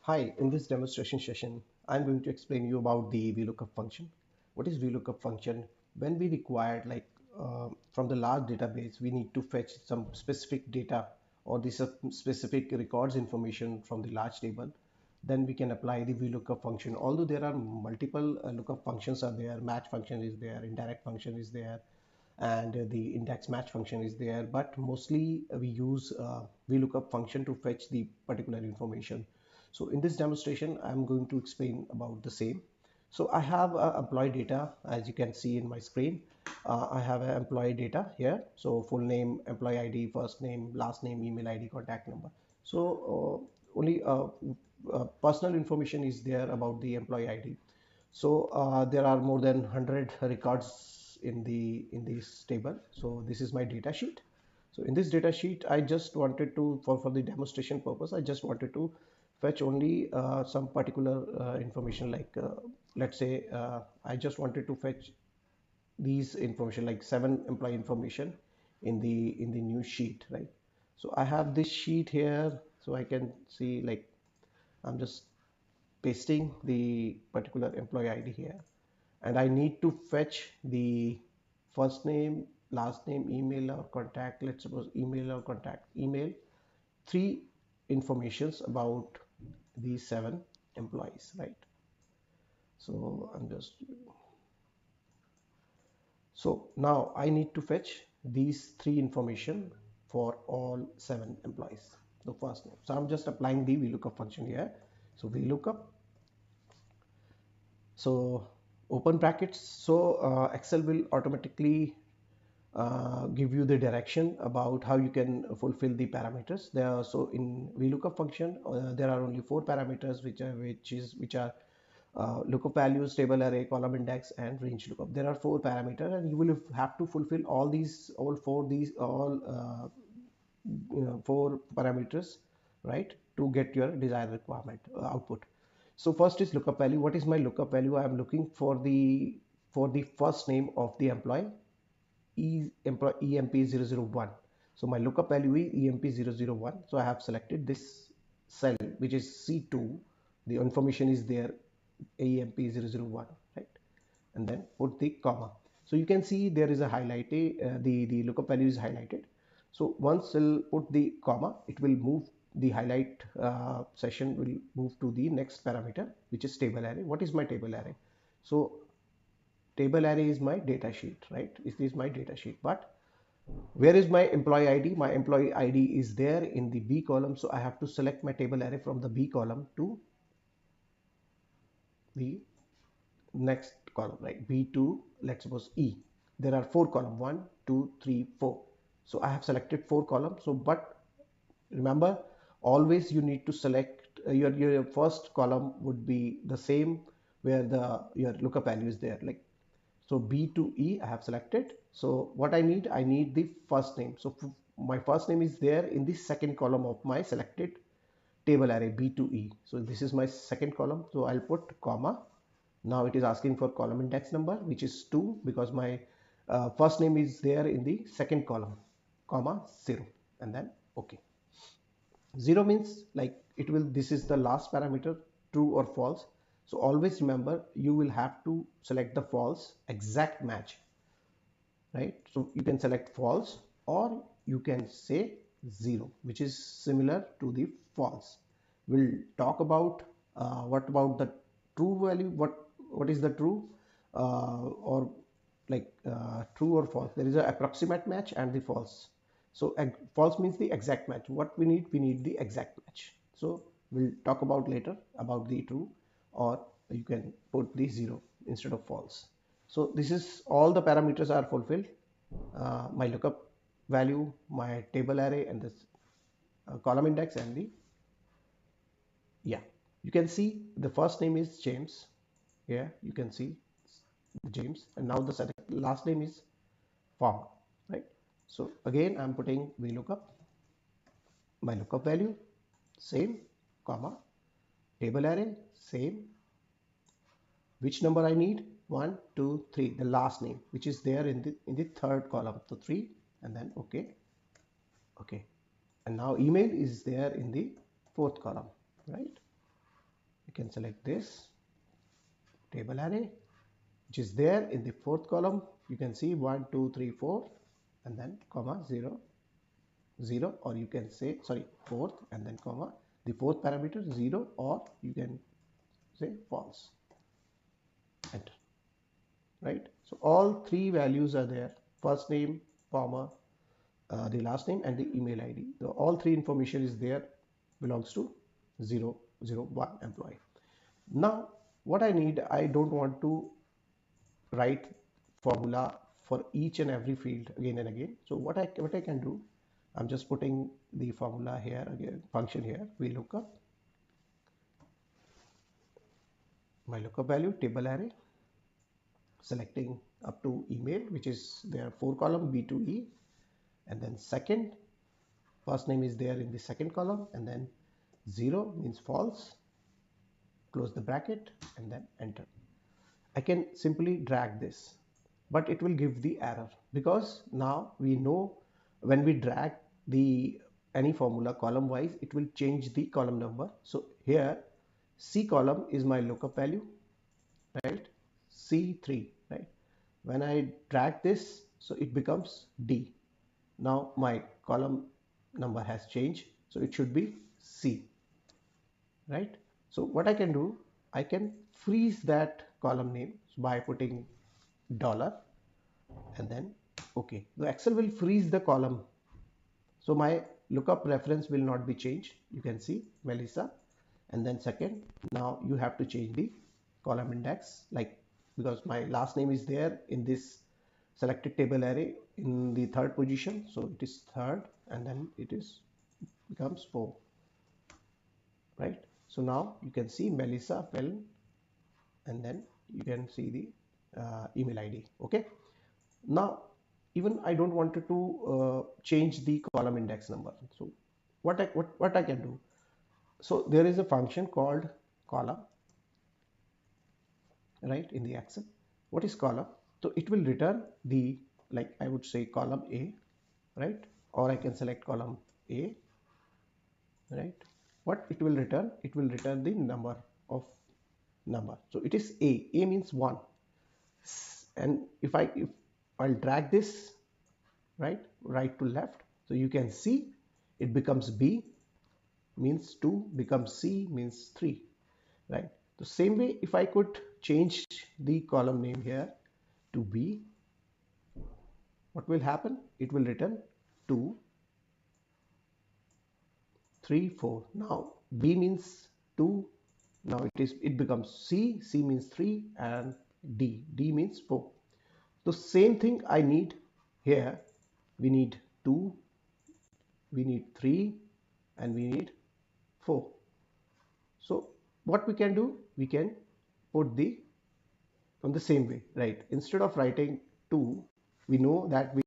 Hi, in this demonstration session, I'm going to explain you about the VLOOKUP function. What is VLOOKUP function? When we require from the large database, we need to fetch some specific data or this specific records information from the large table, then we can apply the VLOOKUP function. Although there are multiple lookup functions are there, match function is there, indirect function is there, and the index match function is there, but mostly we use VLOOKUP function to fetch the particular information. So in this demonstration, I'm going to explain about the same. So I have employee data, as you can see in my screen. I have employee data here. So full name, employee ID, first name, last name, email ID, contact number. So only personal information is there about the employee ID. So there are more than 100 records in this table. So this is my data sheet. So in this data sheet, I just wanted to, for the demonstration purpose, I just wanted to fetch only some particular information, like let's say I just wanted to fetch these information, like 7 employee information in the new sheet, right? So I have this sheet here, so I can see, like, I'm just pasting the particular employee ID here, and I need to fetch the first name, last name, email or contact. Let's suppose email or contact, email, 3 informations about these 7 employees, right? So I'm just, so now I need to fetch these 3 information for all 7 employees, the first name. So I'm just applying the VLOOKUP function here. So VLOOKUP, so open brackets. So Excel will automatically give you the direction about how you can fulfill the parameters there. So in VLOOKUP function, there are only 4 parameters, which are lookup values, table array, column index, and range lookup. There are 4 parameters, and you will have to fulfill all 4 parameters, right, to get your desired requirement output. So first is lookup value. What is my lookup value? I am looking for the first name of the employee, employee EMP001. So my lookup value is EMP001. So I have selected this cell, which is C2. The information is there, EMP001, right? And then put the comma. So you can see there is a highlight, the lookup value is highlighted. So once we'll put the comma, it will move, the highlight session will move to the next parameter, which is table array. What is my table array? So table array is my data sheet, right? This is my data sheet. But where is my employee ID? My employee ID is there in the B column. So I have to select my table array from the B column to the next column, right? B to, let's suppose, E. There are 4 columns, 1, 2, 3, 4. So I have selected 4 columns. So, but remember, always you need to select your first column would be the same where your lookup value is there. Like, so B to E I have selected. So what I need the first name. So my first name is there in the second column of my selected table array, B to E. So this is my second column. So I'll put comma. Now it is asking for column index number, which is 2, because my first name is there in the second column, comma 0, and then OK. 0 means, like, it will, this is the last parameter, true or false. So always remember, you will have to select the false exact match, right? So you can select false, or you can say 0, which is similar to the false. We'll talk about what about the true value, what is the true, or like true or false. There is an approximate match and the false. So false means the exact match. What we need the exact match. So we'll talk about later about the true, or you can put the 0 instead of false. So this is all the parameters are fulfilled. My lookup value, my table array, and this column index, and the, yeah, you can see the first name is James. Here you can see James, and now the last name is Farmer, right? So again, I'm putting VLOOKUP, my lookup value, same, comma, table array, same, which number I need, 1, 2, 3, the last name, which is there in the third column, so 3, and then OK. And now email is there in the fourth column, right? can select this table array, which is there in the fourth column. You can see 1 2 3 4 and then comma 0 0, or you can say fourth and then comma the fourth parameter 0, or you can say false. Enter. Right, so all three values are there: first name, comma, the last name, and the email ID. So all three information is there, belongs to 001 employee. Now what I need, I don't want to write formula for each and every field again and again. So what I can do, I'm just putting the formula here again, function here, VLOOKUP, my lookup value table array, selecting up to email, which is there 4 column B to E, and then second, first name is there in the second column, and then 0 means false, close the bracket and then enter. I can simply drag this, but it will give the error, because now we know when we drag the any formula column wise, it will change the column number. So here C column is my lookup value, right? C3, right? When I drag this, so it becomes D. Now my column number has changed, so it should be C, right? So what I can do, I can freeze that column name by putting dollar and then okay. The Excel will freeze the column, so my lookup reference will not be changed. You can see Melissa, and then second, now you have to change the column index, like, because my last name is there in this selected table array in the third position, so it is third, and then it is becomes 4, right? So now you can see Melissa fell, and then you can see the email ID. Okay, now even I don't want to change the column index number. So what I can do, so there is a function called column, right, in the Excel. What is column? So it will return the, like I would say column A, right, or I can select column A, right. What it will return? It will return the number of number. So it is A means 1, and if I'll drag this right to left, so you can see it becomes B means 2, becomes C means 3, right? The same way, if I could change the column name here to B, what will happen? It will return 2, 3, 4. Now B means 2, now it becomes C means 3, and D means 4. The same thing I need here. We need 2, we need 3, and we need 4. So what we can do, we can put the from the same way, right? Instead of writing 2, we know that we